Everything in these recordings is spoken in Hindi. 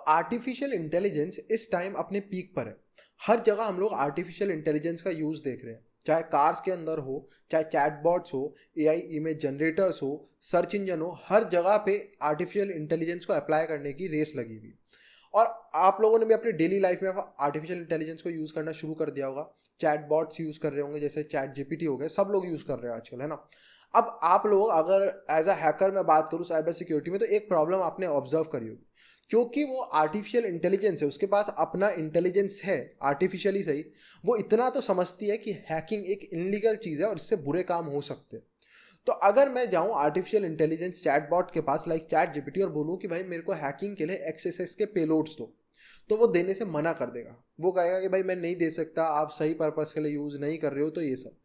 आर्टिफिशियल इंटेलिजेंस इस टाइम अपने पीक पर है। हर जगह हम लोग आर्टिफिशियल इंटेलिजेंस का यूज़ देख रहे हैं, चाहे कार्स के अंदर हो, चाहे चैटबॉट्स हो, एआई इमेज जनरेटर्स हो, सर्च इंजन हो, हर जगह पे आर्टिफिशियल इंटेलिजेंस को अप्लाई करने की रेस लगी हुई है। और आप लोगों ने भी अपनी डेली लाइफ में आर्टिफिशियल इंटेलिजेंस को यूज़ करना शुरू कर दिया होगा। चैटबॉट्स यूज़ कर रहे होंगे, जैसे चैट जीपीटी हो गए, सब लोग यूज़ कर रहे हैं आजकल, है ना। अब आप लोग अगर एज अ हैकर मैं बात करूँ साइबर सिक्योरिटी में, तो एक प्रॉब्लम आपने ऑब्जर्व करी होगी। क्योंकि वो आर्टिफिशियल इंटेलिजेंस है, उसके पास अपना इंटेलिजेंस है, आर्टिफिशियली सही, वो इतना तो समझती है कि हैकिंग एक इनलीगल चीज़ है और इससे बुरे काम हो सकते हैं। तो अगर मैं जाऊं आर्टिफिशियल इंटेलिजेंस चैटबॉट के पास, लाइक चैट जीपीटी, और बोलूं कि भाई मेरे को हैकिंग के लिए एक्सएसएस के पेलोड्स दो, तो वो देने से मना कर देगा। वो कहेगा कि भाई मैं नहीं दे सकता, आप सही पर्पस के लिए यूज़ नहीं कर रहे हो, तो ये सब।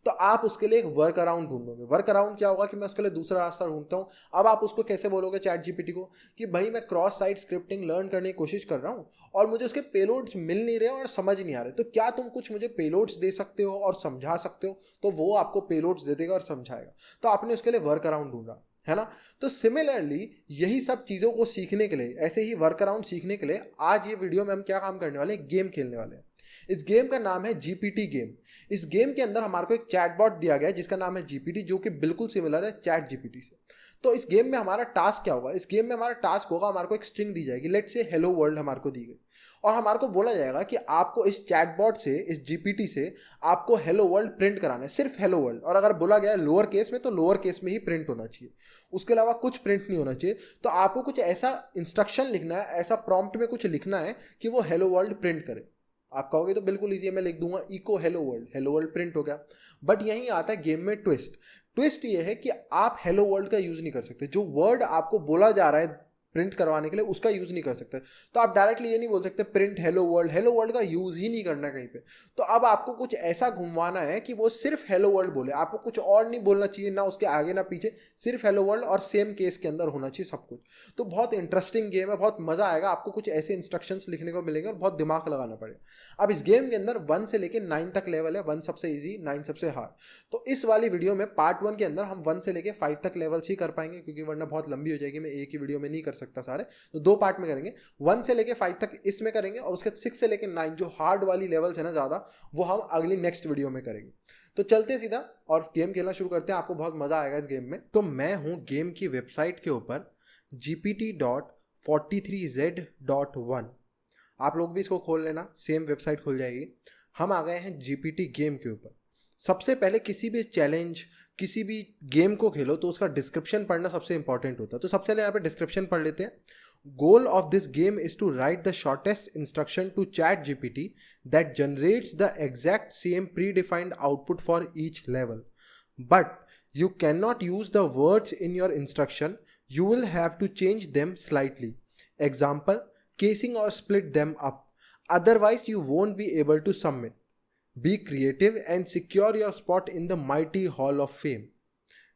तो आप उसके लिए एक वर्क अराउंड ढूंढोगे। वर्क अराउंड क्या होगा कि मैं उसके लिए दूसरा रास्ता ढूंढता हूँ। अब आप उसको कैसे बोलोगे चैट जीपीटी को कि भाई मैं क्रॉस साइट स्क्रिप्टिंग लर्न करने की कोशिश कर रहा हूँ और मुझे उसके पेलोड्स मिल नहीं रहे और समझ नहीं आ रहे, तो क्या तुम कुछ मुझे पेलोड्स दे सकते हो और समझा सकते हो? तो वो आपको पेलोड्स दे देगा और समझाएगा। तो आपने उसके लिए वर्क अराउंड ढूंढा, है ना। तो सिमिलरली यही सब चीज़ों को सीखने के लिए, ऐसे ही वर्क अराउंड सीखने के लिए, आज ये वीडियो में हम क्या काम करने वाले हैं, गेम खेलने वाले हैं। इस गेम का नाम है जीपीटी गेम। इस गेम के अंदर हमारे को एक चैटबॉट दिया गया है जिसका नाम है जीपीटी, जो कि बिल्कुल सिमिलर है चैट जीपीटी से। तो इस गेम में हमारा टास्क क्या होगा? इस गेम में हमारा टास्क होगा, हमारे को एक स्ट्रिंग दी जाएगी, लेट्स से हेलो वर्ल्ड हमारे को दी गई, और हमारे को बोला जाएगा कि आपको इस चैटबॉट से, इस जीपीटी से आपको हेलो वर्ल्ड प्रिंट कराना है, सिर्फ हेलो वर्ल्ड। और अगर बोला गया है लोअर केस में, तो लोअर केस में ही प्रिंट होना चाहिए, उसके अलावा कुछ प्रिंट नहीं होना चाहिए। तो आपको कुछ ऐसा इंस्ट्रक्शन लिखना है, ऐसा प्रॉम्प्ट में कुछ लिखना है कि वो हेलो वर्ल्ड प्रिंट करे। आप कहोगे तो बिल्कुल ईजी है, मैं लिख दूंगा echo hello world, hello world print हो गया। बट यहीं आता है गेम में ट्विस्ट। ट्विस्ट ये है कि आप हेलो वर्ल्ड का यूज़ नहीं कर सकते। जो वर्ड आपको बोला जा रहा है प्रिंट करवाने के लिए, उसका यूज़ नहीं कर सकते। तो आप डायरेक्टली ये नहीं बोल सकते print hello world, hello world का यूज़ ही नहीं करना है कहीं पे। तो अब आपको कुछ ऐसा घुमवाना है कि वो सिर्फ हेलो वर्ल्ड बोले, आपको कुछ और नहीं बोलना चाहिए, ना उसके आगे ना पीछे, सिर्फ हेलो वर्ल्ड, और सेम केस के अंदर होना चाहिए सब कुछ। तो बहुत इंटरेस्टिंग गेम है, बहुत मज़ा आएगा आपको। कुछ ऐसे इंस्ट्रक्शंस लिखने को मिलेंगे और बहुत दिमाग लगाना पड़ेगा। अब इस गेम के अंदर 1 से लेकर 9 तक लेवल है, 1 सबसे ईजी, 9 सबसे हार्ड। तो इस वाली वीडियो में पार्ट 1 के अंदर हम 1 से लेकर 5 तक लेवल्स ही कर पाएंगे, क्योंकि वरना बहुत लंबी हो जाएगी, मैं एक ही वीडियो में नहीं कर सकता सारे। तो 2 पार्ट में करेंगे, 1 से लेके 5 तक इसमें करेंगे, और उसके 6 से लेके 9 जो हार्ड वाली लेवल्स है ना ज़्यादा, वो हम अगली नेक्स्ट वीडियो में करेंगे। तो चलते सीधा और गेम खेलना शुरू करते हैं। आपको बहुत मज़ा आएगा इस गेम में। तो मैं हूँ गेम की वेबसाइट के ऊपर gpt.43z.1। आप लोग भी इसको खोल लेना, सेम वेबसाइट खुल जाएगी। हम आ गए हैं जीपीटी गेम के ऊपर। सबसे पहले किसी भी चैलेंज, किसी भी गेम को खेलो तो उसका डिस्क्रिप्शन पढ़ना सबसे इंपॉर्टेंट होता है। तो सबसे पहले यहाँ पे डिस्क्रिप्शन पढ़ लेते हैं। Goal of this game is to write the shortest instruction to ChatGPT that generates the exact same predefined output for each level, but you cannot use the words in your instruction. You will have to change them slightly. Example, casing or split them up. Otherwise, you won't be able to submit. Be creative and secure your spot in the mighty Hall of Fame.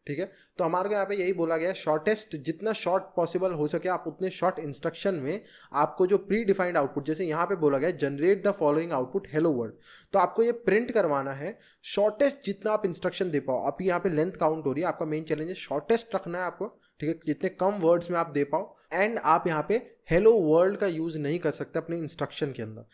ठीक है, तो हमारे को यहाँ पे यही बोला गया है, शॉर्टेस्ट, जितना शॉर्ट पॉसिबल हो सके आप उतने शॉर्ट इंस्ट्रक्शन में आपको जो प्री डिफाइंड आउटपुट, जैसे यहाँ पे बोला गया है generate the following output hello world, तो आपको ये प्रिंट करवाना है शॉर्टेस्ट जितना आप इंस्ट्रक्शन दे पाओ। आप यहाँ पे लेंथ काउंट हो रही है, आपका मेन चैलेंज है शॉर्टेस्ट रखना है आपको, ठीक है, जितने कम वर्ड्स में आप दे पाओ। एंड आप यहाँ पे हेलो वर्ल्ड का यूज़ नहीं कर सकते अपने इंस्ट्रक्शन के अंदर।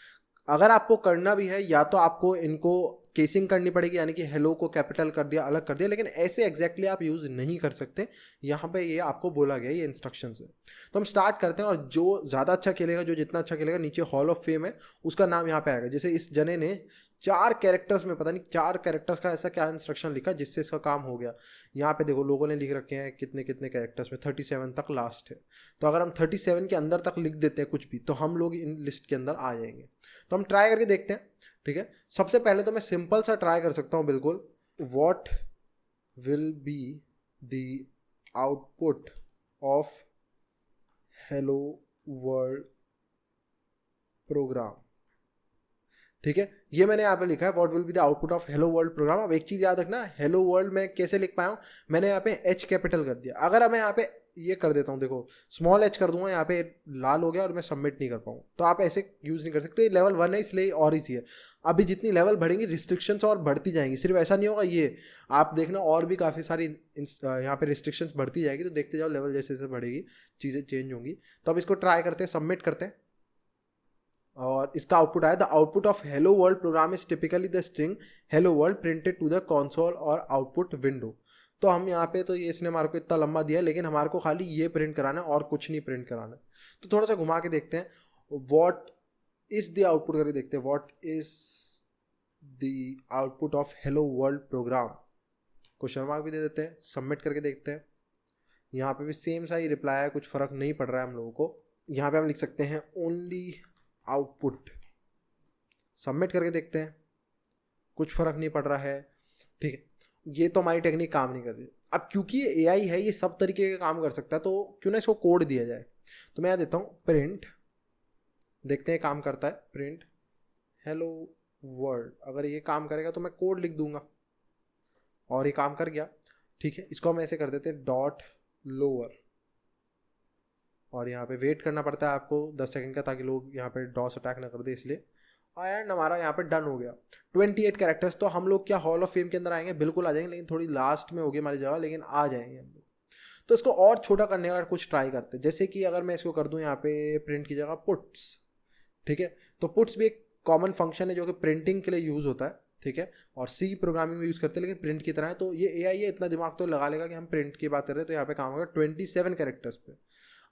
अगर आपको करना भी है, या तो आपको इनको केसिंग करनी पड़ेगी, यानी कि हेलो को कैपिटल कर दिया, अलग कर दिया, लेकिन ऐसे एग्जैक्टली आप यूज़ नहीं कर सकते। यहाँ पे ये आपको बोला गया, ये इंस्ट्रक्शंस है। तो हम स्टार्ट करते हैं, और जो ज़्यादा अच्छा खेलेगा, जो जितना अच्छा खेलेगा, नीचे हॉल ऑफ फेम है, उसका नाम यहाँ पे आएगा। जैसे इस जने ने 4 कैरेक्टर्स में, पता नहीं 4 कैरेक्टर्स का ऐसा क्या इंस्ट्रक्शन लिखा जिससे इसका काम हो गया। यहाँ पे देखो लोगों ने लिख रखे हैं कितने कितने कैरेक्टर्स में, 37 तक लास्ट है। तो अगर हम 37 के अंदर तक लिख देते हैं कुछ भी, तो हम लोग इन लिस्ट के अंदर आ जाएंगे। तो हम ट्राई करके देखते हैं, ठीक है। सबसे पहले तो मैं सिंपल सा ट्राई कर सकता हूँ बिल्कुल, what will be the output of hello world program, ठीक है। ये मैंने यहाँ पे लिखा है what will be the output of hello world program. अब एक चीज़ याद रखना, हेलो वर्ल्ड में कैसे लिख पाया हूँ, मैंने यहाँ पे एच कैपिटल कर दिया। अगर मैं यहाँ पे ये कर देता हूँ, देखो स्मॉल एच कर दूंगा, यहाँ पे लाल हो गया और मैं सबमिट नहीं कर पाऊँ, तो आप ऐसे यूज़ नहीं कर सकते। लेवल 1 है इसलिए और ईजी है। अभी जितनी लेवल बढ़ेंगी रिस्ट्रिक्शंस और बढ़ती जाएंगी। सिर्फ ऐसा नहीं होगा, ये आप देखना और भी काफ़ी सारी यहाँ पे रिस्ट्रिक्शंस बढ़ती जाएगी। तो देखते जाओ, लेवल जैसे जैसे बढ़ेगी चीज़ें चेंज होंगी। तो अब इसको ट्राई करते हैं, सबमिट करते हैं। और इसका आउटपुट आया, the output of hello world program is typically the string hello world printed to the console और आउटपुट विंडो। तो हम यहाँ पे तो ये इसने हमारे को इतना लंबा दिया है, लेकिन हमारे को खाली ये प्रिंट कराना है और कुछ नहीं प्रिंट कराना है। तो थोड़ा सा घुमा के देखते हैं व्हाट इज द आउटपुट करके देखते हैं, what is the output of hello world program. Question mark भी दे देते हैं, सबमिट करके देखते हैं। यहाँ पे भी सेम सा ही रिप्लाई है, कुछ फर्क नहीं पड़ रहा है हम लोगों को। यहाँ पे हम लिख सकते हैं ओनली आउटपुट, सबमिट करके देखते हैं, कुछ फर्क नहीं पड़ रहा है। ठीक है, ये तो हमारी टेक्निक काम नहीं कर रही। अब क्योंकि ये एआई है, ये सब तरीके का काम कर सकता है, तो क्यों ना इसको कोड दिया जाए। तो मैं यहाँ देता हूँ प्रिंट, देखते हैं काम करता है। प्रिंट हेलो वर्ल्ड, अगर ये काम करेगा तो मैं कोड लिख दूंगा और ये काम कर गया। ठीक है, इसको हम ऐसे कर देते हैं डॉट लोअर, और यहाँ पे वेट करना पड़ता है आपको 10 सेकंड का, ताकि लोग यहाँ पे डॉस अटैक ना कर दे, इसलिए। एंड हमारा यहाँ पे डन हो गया। 28 कैरेक्टर्स। तो हम लोग क्या हॉल ऑफ फेम के अंदर आएंगे? बिल्कुल आ जाएंगे, लेकिन थोड़ी लास्ट में होगी हमारी जगह, लेकिन आ जाएंगे हम लोग। तो इसको और छोटा करने का कुछ ट्राई करते हैं, जैसे कि अगर मैं इसको कर दूँ यहाँ पे प्रिंट की जगह पुट्स। ठीक है, तो पुट्स भी एक कॉमन फंक्शन है जो कि प्रिंटिंग के लिए यूज़ होता है। ठीक है, और सी प्रोग्रामिंग में यूज़ करते हैं, लेकिन प्रिंट की तरह है। तो ये एआई है, इतना दिमाग तो लगा लेगा कि हम प्रिंट की बात कर रहे हैं। तो यहाँ पे काम होगा 27 कैरेक्टर्स पे।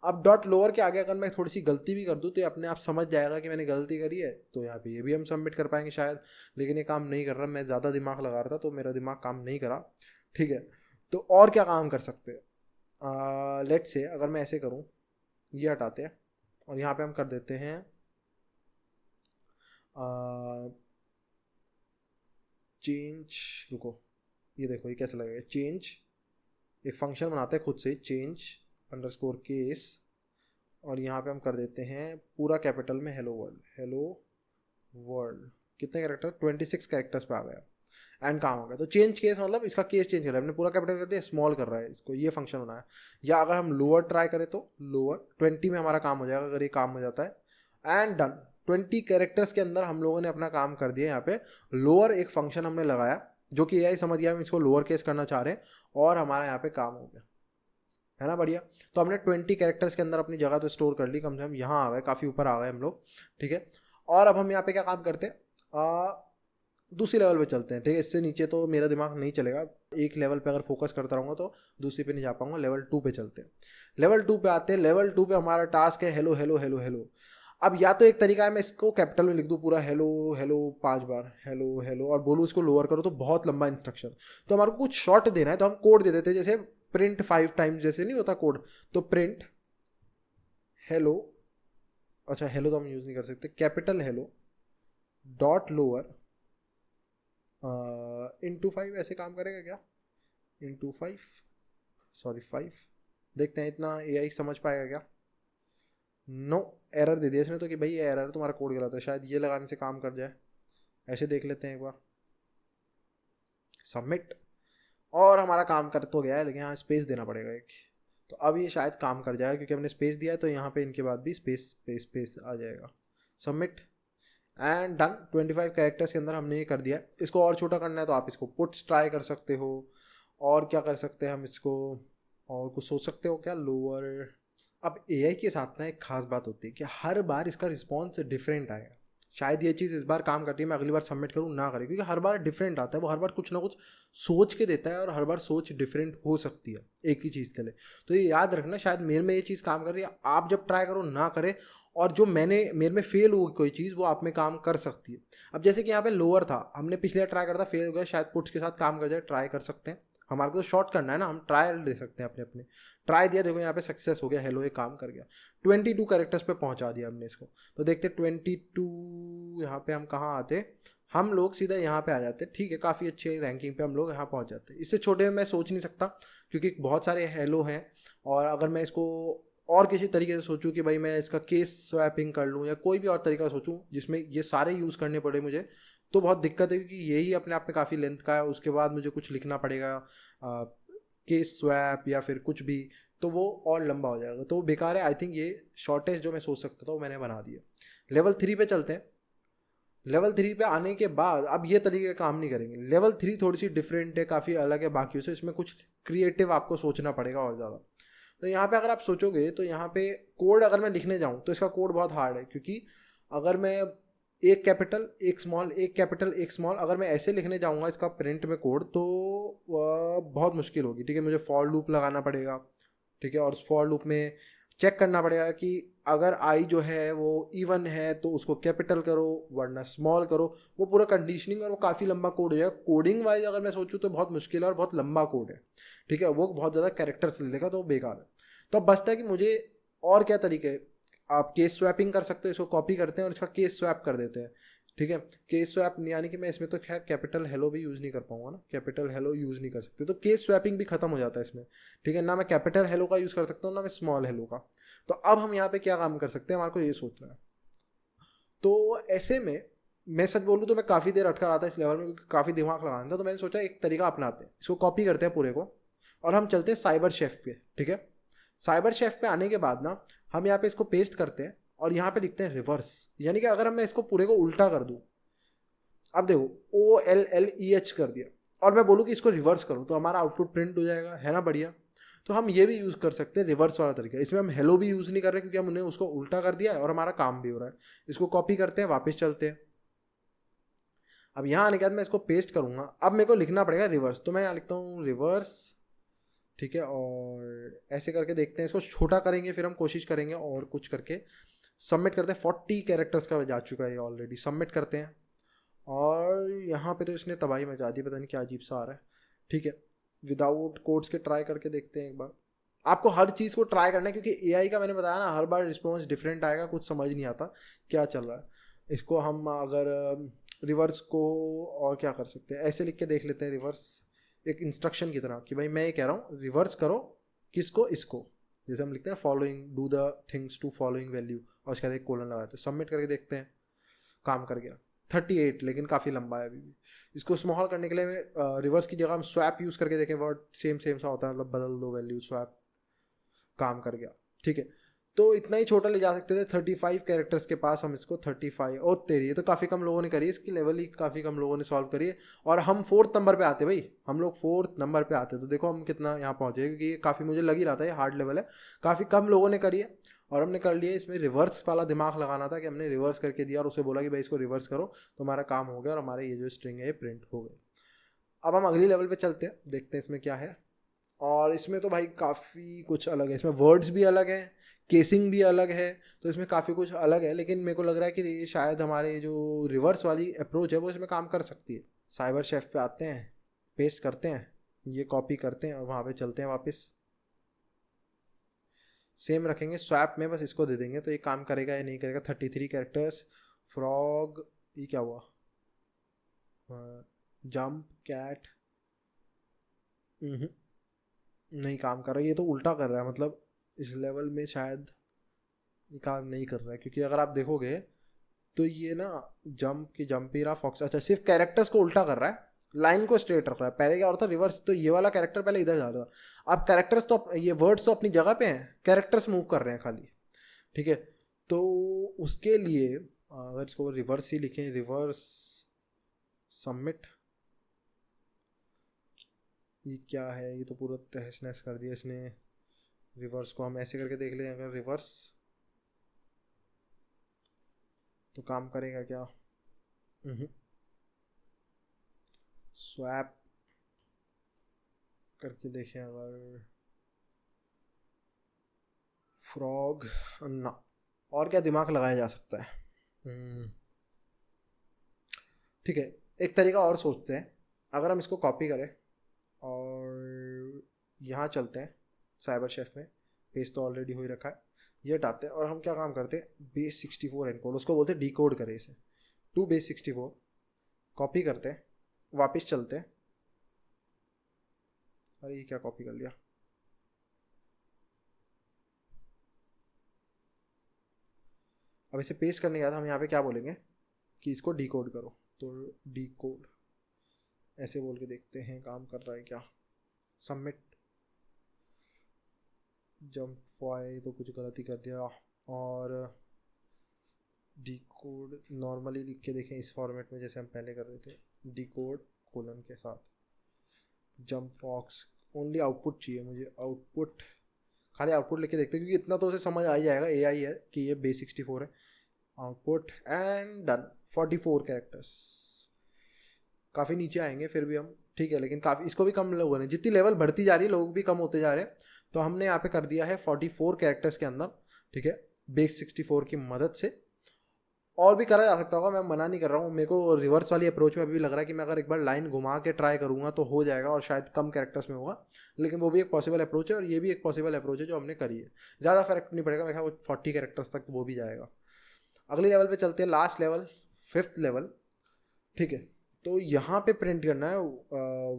अब डॉट लोअर के आगे अगर मैं थोड़ी सी गलती भी कर दूँ तो ये अपने आप समझ जाएगा कि मैंने गलती करी है, तो यहाँ पे ये भी हम सबमिट कर पाएंगे शायद। लेकिन ये काम नहीं कर रहा, मैं ज़्यादा दिमाग लगा रहा था तो मेरा दिमाग काम नहीं करा। ठीक है, तो और क्या काम कर सकते हैं? लेट से अगर मैं ऐसे करूँ, ये हटाते हैं और यहाँ पे हम कर देते हैं चेंज। रुको, ये देखो ये कैसे लगेगा। चेंज एक फंक्शन बनाते हैं खुद से, चेंज अंडरस्कोर केस, और यहाँ पे हम कर देते हैं पूरा कैपिटल में हेलो वर्ल्ड। हेलो वर्ल्ड कितने कैरेक्टर? 26 कैरेक्टर्स पे आ गया एंड काम हो गया। तो चेंज केस मतलब इसका केस चेंज कर रहा है, हमने पूरा कैपिटल कर दिया, स्मॉल कर रहा है इसको, ये फंक्शन बनाया। या अगर हम लोअर ट्राई करें तो लोअर 20 में हमारा काम हो जाएगा, अगर ये काम हो जाता है। And done. 20 कैरेक्टर्स के अंदर हम लोगों ने अपना काम कर दिया। यहाँ पे लोअर एक फंक्शन हमने लगाया जो कि एआई समझ गया हम इसको लोअर केस करना चाह रहे हैं, और हमारा यहाँ पे काम हो गया, है ना बढ़िया। तो हमने 20 कैरेक्टर्स के अंदर अपनी जगह तो स्टोर कर ली, कम से कम यहाँ आ गए, काफ़ी ऊपर आ गए हम लोग। ठीक है, और अब हम यहाँ पे क्या काम करते हैं? दूसरी लेवल पे चलते हैं। ठीक है, इससे नीचे तो मेरा दिमाग नहीं चलेगा, एक लेवल पे अगर फोकस करता रहूँगा तो दूसरी पे नहीं जा पाऊंगा। लेवल 2 पे चलते हैं। लेवल 2 पे आते हैं। लेवल 2 पे हमारा टास्क है हेलो हेलो हेलो हेलो। अब या तो एक तरीका है मैं इसको कैपिटल में लिख दूँ पूरा हेलो हेलो 5 बार, हेलो हेलो, और बोलूँ इसको लोअर करो, तो बहुत लंबा इंस्ट्रक्शन। तो हमारे को कुछ शॉर्ट देना है, तो हम कोड दे देते हैं, जैसे प्रिंट 5 टाइम्स जैसे नहीं होता कोड। तो प्रिंट हेलो, अच्छा हेलो तो हम यूज़ नहीं कर सकते, capital hello dot lower into 5, ऐसे काम करेगा क्या? Into 5, sorry 5। देखते हैं इतना एआई समझ पाएगा क्या। नो, एरर दे दिया इसने तो कि भाई ये एरर तुम्हारा कोड गलत है, शायद ये लगाने से काम कर जाए। ऐसे देख लेते हैं एक बार, सबमिट, और हमारा काम कर तो गया है, लेकिन यहाँ स्पेस देना पड़ेगा एक। तो अब ये शायद काम कर जाएगा क्योंकि हमने स्पेस दिया है, तो यहाँ पे इनके बाद भी स्पेस स्पेस स्पेस आ जाएगा। Submit and done. 25 कैरेक्टर्स के अंदर हमने ये कर दिया। इसको और छोटा करना है तो आप इसको पुट्स ट्राई कर सकते हो। और क्या कर सकते हैं हम इसको, और कुछ सोच सकते हो क्या? लोअर। अब एआई के साथ ना एक खास बात होती है कि हर बार इसका रिस्पॉन्स डिफरेंट आएगा। शायद ये चीज़ इस बार काम करती है, मैं अगली बार सबमिट करूँ ना करें, क्योंकि हर बार डिफरेंट आता है, वो हर बार कुछ ना कुछ सोच के देता है, और हर बार सोच डिफरेंट हो सकती है एक ही चीज़ के लिए। तो ये याद रखना, शायद मेरे में ये चीज़ काम कर रही है, आप जब ट्राई करो ना करें, और जो मेरे में फेल हो कोई चीज़ वो आप में काम कर सकती है। अब जैसे कि यहाँ पे लोअर था, हमने पिछले ट्राई करता फेल हो गया, शायद पुट्स के साथ काम कर जाए, ट्राई कर सकते हैं। हमारे को तो शॉर्ट करना है ना, हम ट्रायल दे सकते हैं अपने अपने। ट्राई दिया, देखो यहाँ पे सक्सेस हो गया, हेलो ये काम कर गया। 22 कैरेक्टर्स पे पहुँचा दिया हमने इसको। तो देखते 22 यहाँ पे हम कहाँ आते, हम लोग सीधा यहाँ पे आ जाते। ठीक है, काफ़ी अच्छे रैंकिंग पे हम लोग यहाँ पहुँच जाते। इससे छोटे में मैं सोच नहीं सकता क्योंकि बहुत सारे हेलो हैं, और अगर मैं इसको और किसी तरीके से सोचूं कि भाई मैं इसका केस स्वैपिंग कर लूँ या कोई भी और तरीका सोचूं जिसमें ये सारे यूज़ करने पड़े मुझे, तो बहुत दिक्कत है, क्योंकि यही अपने आप में काफ़ी लेंथ का है। उसके बाद मुझे कुछ लिखना पड़ेगा केस स्वैप या फिर कुछ भी, तो वो और लंबा हो जाएगा, तो वो बेकार है। आई थिंक ये शॉर्टेज जो मैं सोच सकता था वो मैंने बना दिया। लेवल 3 पे चलते हैं। लेवल 3 पे आने के बाद अब ये तरीके काम नहीं करेंगे। लेवल 3 थोड़ी सी डिफरेंट है, काफ़ी अलग है बाकियों से, इसमें कुछ क्रिएटिव आपको सोचना पड़ेगा और ज़्यादा। तो यहाँ पे अगर आप सोचोगे तो यहाँ पे कोड अगर मैं लिखने जाऊँ तो इसका कोड बहुत हार्ड है, क्योंकि अगर मैं एक कैपिटल एक स्मॉल, एक कैपिटल एक स्मॉल, अगर मैं ऐसे लिखने जाऊँगा इसका प्रिंट में कोड तो बहुत मुश्किल होगी, ठीक है। मुझे फॉर लूप लगाना पड़ेगा, ठीक है, और उस फॉर लूप में चेक करना पड़ेगा कि अगर आई जो है वो इवन है तो उसको कैपिटल करो वरना स्मॉल करो। वो पूरा कंडीशनिंग और वो काफ़ी लंबा कोड हो जाएगा। कोडिंग वाइज अगर मैं सोचूं तो बहुत मुश्किल है और बहुत लंबा कोड है, ठीक है। वो बहुत ज़्यादा कैरेक्टर्स ले लेगा तो बेकार है। तो अब बचता है कि मुझे और क्या तरीके है। आप केस स्वैपिंग कर सकते हो, इसको कॉपी करते हैं और इसका केस स्वैप कर देते हैं, ठीक है। केस स्वैप यानी कि मैं इसमें तो खैर कैपिटल हेलो भी यूज़ नहीं कर पाऊंगा ना, कैपिटल हेलो यूज़ नहीं कर सकते, तो केस स्वैपिंग भी खत्म हो जाता है इसमें, ठीक है। ना मैं कैपिटल हेलो का यूज़ कर सकता हूँ ना मैं स्मॉल हेलो का। तो अब हम यहाँ पे क्या काम कर सकते हैं, हमारे को ये सोचना है। तो ऐसे में मैं सच बोलूँ तो मैं काफ़ी देर अटका रहा था इस लेवल में क्योंकि काफ़ी दिमाग लगाना था। तो मैंने सोचा एक तरीका अपनाते हैं, इसको कॉपी करते हैं पूरे को और हम चलते हैं साइबर शेफ पे, ठीक है। साइबर शेफ पे आने के बाद ना हम यहाँ पे इसको पेस्ट करते हैं और यहाँ पे लिखते हैं रिवर्स। यानी कि अगर मैं इसको पूरे को उल्टा कर दूँ, अब देखो OLLEH कर दिया और मैं बोलूँ कि इसको रिवर्स करो तो हमारा आउटपुट प्रिंट हो जाएगा, है ना बढ़िया। तो हम ये भी यूज़ कर सकते हैं रिवर्स वाला तरीका। इसमें हम हेलो भी यूज़ नहीं कर रहे क्योंकि हमने उसको उल्टा कर दिया है और हमारा काम भी हो रहा है। इसको कॉपी करते हैं, वापस चलते हैं। अब यहाँ आने के बाद मैं इसको पेस्ट करूँगा। अब मेरे को लिखना पड़ेगा रिवर्स, तो मैं यहाँ लिखता हूँ रिवर्स, ठीक है। और ऐसे करके देखते हैं, इसको छोटा करेंगे फिर हम कोशिश करेंगे और कुछ करके सबमिट करते हैं। 40 कैरेक्टर्स का जा चुका है ऑलरेडी, सबमिट करते हैं। और यहाँ पे तो इसने तबाही मचा दी, पता नहीं क्या अजीब सा आ रहा है, ठीक है। विदाउट कोड्स के ट्राई करके देखते हैं एक बार। आपको हर चीज़ को ट्राई करना है क्योंकि एआई का मैंने बताया ना हर बार रिस्पॉन्स डिफरेंट आएगा, कुछ समझ नहीं आता क्या चल रहा है। इसको हम अगर रिवर्स को और क्या कर सकते हैं, ऐसे लिख के देख लेते हैं रिवर्स एक इंस्ट्रक्शन की तरह कि भाई मैं ये कह रहा हूँ रिवर्स करो किसको, इसको। जैसे हम लिखते हैं following do the things to following value और उसके बाद एक कोलन लगाते हैं, सबमिट करके देखते हैं। काम कर गया 38, लेकिन काफ़ी लंबा है अभी भी। इसको स्मॉल करने के लिए रिवर्स की जगह हम स्वैप यूज़ करके देखें, वर्ड सेम सेम सा होता है, मतलब बदल दो वैल्यू, स्वैप, काम कर गया, ठीक है। तो इतना ही छोटा ले जा सकते थे 35 कैरेक्टर्स के पास, हम इसको 35 और तेरी, ये तो काफ़ी कम लोगों ने करी है, इसकी लेवल ही काफ़ी कम लोगों ने सॉल्व करी है। और हम 4th नंबर पे आते भाई, हम लोग 4th नंबर पे आते, तो देखो हम कितना यहाँ पहुँचे, क्योंकि ये काफ़ी मुझे लग ही रहा था ये हार्ड लेवल है, काफ़ी कम लोगों ने करी है। और हमने कर लिया, इसमें रिवर्स वाला दिमाग लगाना था कि हमने रिवर्स करके दिया और उसे बोला कि भाई इसको रिवर्स करो तो हमारा काम हो गया और हमारे ये जो स्ट्रिंग है ये प्रिंट हो गए। अब हम अगली लेवल पे चलते हैं, देखते हैं इसमें क्या है। और इसमें तो भाई काफ़ी कुछ अलग है, इसमें वर्ड्स भी अलग हैं, केसिंग भी अलग है, तो इसमें काफ़ी कुछ अलग है। लेकिन मेरे को लग रहा है कि ये शायद हमारे जो रिवर्स वाली अप्रोच है वो इसमें काम कर सकती है। साइबर शेफ पे आते हैं, पेस्ट करते हैं, ये कॉपी करते हैं और वहाँ पे चलते हैं वापस। सेम रखेंगे स्वैप में, बस इसको दे देंगे तो ये काम करेगा या नहीं करेगा। 33 कैरेक्टर्स, फ्रॉग, ये क्या हुआ, जंप, कैट, नहीं काम कर रहा है, ये तो उल्टा कर रहा है, मतलब इस लेवल में शायद ये काम नहीं कर रहा है। क्योंकि अगर आप देखोगे तो ये ना जंप की जंप ही रहा, फॉक्स, अच्छा सिर्फ कैरेक्टर्स को उल्टा कर रहा है, लाइन को स्ट्रेट रख रहा है। पहले क्या होता था रिवर्स, तो ये वाला कैरेक्टर पहले इधर जा रहा था, अब कैरेक्टर्स तो ये वर्ड्स तो अपनी जगह पे हैं, कैरेक्टर्स मूव कर रहे हैं खाली, ठीक है। तो उसके लिए अगर इसको रिवर्स ही लिखें, रिवर्स सबमिट, ये क्या है, ये तो पूरा तहस नहस कर दिया इसने। रिवर्स को हम ऐसे करके देख लें, अगर रिवर्स तो काम करेगा क्या, स्वैप करके देखें अगर, फ्रॉग ना, और क्या दिमाग लगाया जा सकता है। ठीक है, एक तरीका और सोचते हैं। अगर हम इसको कॉपी करें और यहाँ चलते हैं साइबर शेफ में, पेज तो ऑलरेडी हो ही रखा है, ये हटाते हैं और हम क्या काम करते हैं, बेस 64 एनकोड, उसको बोलते हैं डिकोड करें इसे टू बेस 64, कॉपी करते हैं, वापस चलते हैं। अरे ये क्या कॉपी कर लिया, अब इसे पेस्ट करने के बाद हम यहाँ पे क्या बोलेंगे कि इसको डिकोड करो, तो डिकोड ऐसे बोल के देखते हैं काम कर रहा है क्या। सबमिट, जंप फॉय तो कुछ गलती कर दिया, और डिकोड नॉर्मली लिख के देखें इस फॉर्मेट में जैसे हम पहले कर रहे थे, डिकोड कोलन के साथ, जंप फॉक्स, ओनली आउटपुट चाहिए मुझे, आउटपुट, खाली आउटपुट लिख के देखते हैं क्योंकि इतना तो उसे समझ आ ही जाएगा, एआई है कि ये बेस 64 है। Output and done. 44 कैरेक्टर्स, काफ़ी नीचे आएंगे फिर भी हम, ठीक है, लेकिन काफ़ी इसको भी कम लोगों ने, जितनी लेवल बढ़ती जा रही है लोग भी कम होते जा रहे हैं, तो हमने यहाँ पे कर दिया है 44 कैरेक्टर्स के अंदर, ठीक है, बेस 64 की मदद से। और भी करा जा सकता होगा, मैं मना नहीं कर रहा हूँ, मेरे को रिवर्स वाली अप्रोच में अभी भी लग रहा है कि मैं अगर एक बार लाइन घुमा के ट्राई करूँगा तो हो जाएगा और शायद कम कैरेक्टर्स में होगा, लेकिन वो भी एक पॉसिबल अप्रोच है और ये भी एक पॉसिबल अप्रोच है जो हमने करी है। ज़्यादा फर्क नहीं पड़ेगा, मेरे ख्याल 40 कैरेक्टर्स तक वो भी जाएगा। अगले लेवल पे चलते हैं, लास्ट लेवल, 5th लेवल, ठीक है। तो यहाँ पे प्रिंट करना है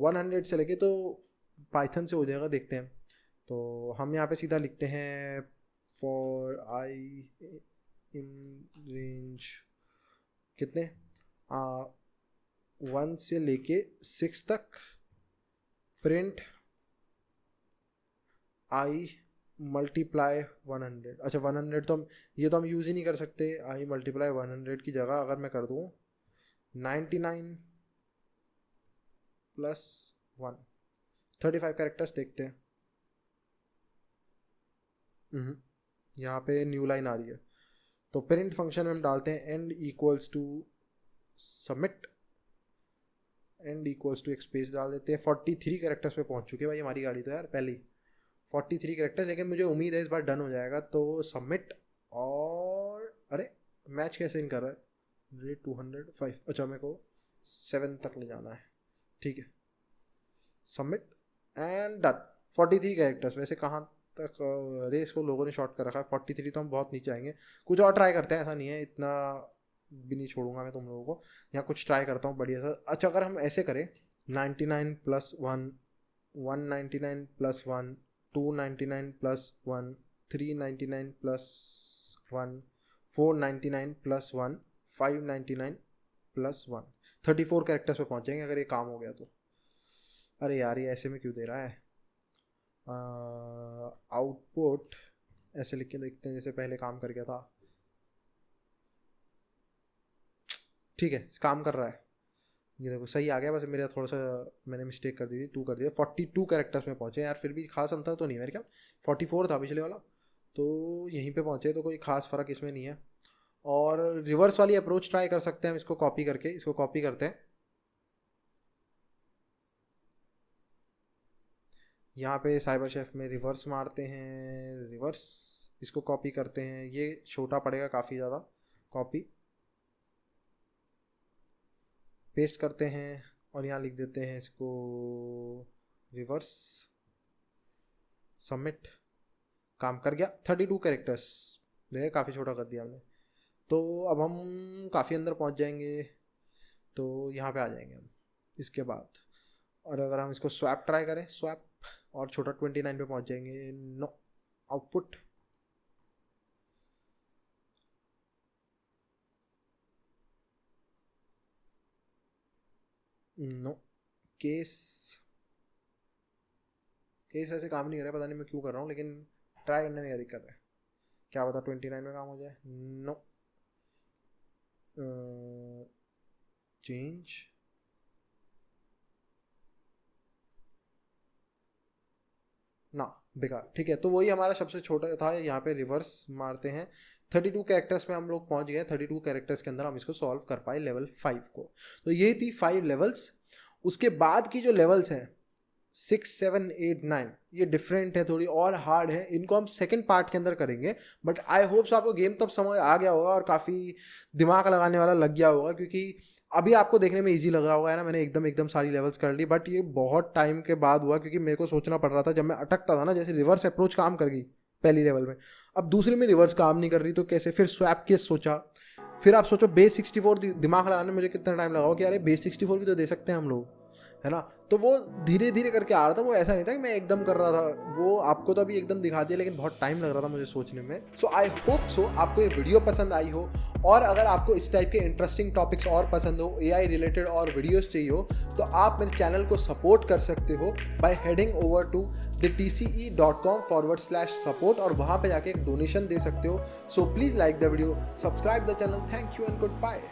100 से लेके, तो पाइथन से हो जाएगा, देखते हैं। तो हम यहाँ पे सीधा लिखते हैं फॉर आई इन रेंज कितने 1 से लेके 6 तक, प्रिंट आई मल्टीप्लाई 100। अच्छा 100 तो हम ये तो हम यूज़ ही नहीं कर सकते, आई मल्टीप्लाई 100 की जगह अगर मैं कर दूँ 99 प्लस 1, 35 कैरेक्टर्स देखते हैं। यहाँ पे न्यू लाइन आ रही है, तो प्रिंट फंक्शन में हम डालते हैं and equals to submit, and equals to एक स्पेस डाल देते हैं। 43 कैरेक्टर्स पे पहुँच चुके हैं भाई हमारी गाड़ी तो यार पहले ही 43 कैरेक्टर्स, लेकिन मुझे उम्मीद है इस बार डन हो जाएगा। तो सबमिट, और अरे मैच कैसे इन कर रहा है, रेट 205, अच्छा मेरे को 7 तक ले जाना है, ठीक है, सबमिट एंड डन। 43 कैरेक्टर्स, वैसे कहाँ तक रेस को लोगों ने शॉर्ट कर रखा है, 43 तो हम बहुत नीचे आएंगे, कुछ और ट्राई करते हैं, ऐसा नहीं है, इतना भी नहीं छोड़ूंगा मैं तुम लोगों को, यहाँ कुछ ट्राई करता हूँ बढ़िया सा। अच्छा अगर हम ऐसे करें 99 plus 1, 199 plus 1, 299 plus 1, 399 plus 1, 499 plus 1, 599 plus 1, 34 characters पे पहुँचेंगे अगर ये काम हो गया तो। अरे यार ये ऐसे में क्यों दे रहा है, आउटपुट ऐसे लिख के देखते हैं जैसे पहले काम कर गया था, ठीक है काम कर रहा है, ये देखो सही आ गया, बस मेरा थोड़ा सा मैंने मिस्टेक कर दी थी, 2 कर दिया। 42 कैरेक्टर्स में पहुँचे यार, फिर भी खास अंतर तो नहीं है मेरे ख्याल, 44 था पिछले वाला, तो यहीं पे पहुँचे, तो कोई खास फ़र्क इसमें नहीं है। और रिवर्स वाली अप्रोच ट्राई कर सकते हैं हम, इसको कॉपी करके, इसको कॉपी करते हैं, यहाँ पे साइबर शेफ में रिवर्स मारते हैं, रिवर्स, इसको कॉपी करते हैं, ये छोटा पड़ेगा काफ़ी ज़्यादा, कॉपी पेस्ट करते हैं और यहाँ लिख देते हैं इसको रिवर्स, सबमिट, काम कर गया। 32 कैरेक्टर्स, देखिए काफ़ी छोटा कर दिया हमने। तो अब हम काफ़ी अंदर पहुँच जाएंगे, तो यहाँ पे आ जाएंगे हम इसके बाद। और अगर हम इसको स्वैप ट्राई करें, स्वैप, और छोटा 29 पे पहुँच जाएंगे, no output, no case, case वैसे काम नहीं कर रहा है, पता नहीं मैं क्यों कर रहा हूँ, लेकिन ट्राई करने में क्या दिक्कत है, क्या पता 29 में काम हो जाए। नो चेंज, ना बेकार, ठीक है। तो वही हमारा सबसे छोटा था, यहाँ पे रिवर्स मारते हैं। 32 कैरेक्टर्स में हम लोग पहुँच गए, 32 कैरेक्टर्स के अंदर हम इसको सॉल्व कर पाए लेवल 5 को। तो ये थी 5 लेवल्स। उसके बाद की जो लेवल्स हैं 6, 7, 8, 9 ये डिफरेंट है, थोड़ी और हार्ड है, इनको हम सेकंड पार्ट के अंदर करेंगे। बट आई होप सो आपको गेम तब समझ आ गया होगा और काफ़ी दिमाग लगाने वाला लग गया होगा, क्योंकि अभी आपको देखने में इजी लग रहा होगा है ना, मैंने एकदम सारी लेवल्स कर ली, बट ये बहुत टाइम के बाद हुआ, क्योंकि मेरे को सोचना पड़ रहा था जब मैं अटकता था ना, जैसे रिवर्स अप्रोच काम कर गई पहली लेवल में, अब दूसरी में रिवर्स काम नहीं कर रही, तो कैसे, फिर स्वैप केस सोचा, फिर आप सोचो बेस 64 दिमाग लगाने में मुझे कितना टाइम लगा कि अरे बेस 64 भी तो दे सकते हैं हम लोग, है ना। तो वो धीरे धीरे करके आ रहा था, वो ऐसा नहीं था कि मैं एकदम कर रहा था, वो आपको तो अभी एकदम दिखा दिया, लेकिन बहुत टाइम लग रहा था मुझे सोचने में। सो आई होप सो आपको ये वीडियो पसंद आई हो, और अगर आपको इस टाइप के इंटरेस्टिंग टॉपिक्स और पसंद हो, AI रिलेटेड और वीडियोस चाहिए हो, तो आप मेरे चैनल को सपोर्ट कर सकते हो bye heading over to thetce.com/support, और वहाँ पे जाके एक डोनेशन दे सकते हो। So please like the video, subscribe the channel, thank you and good bye.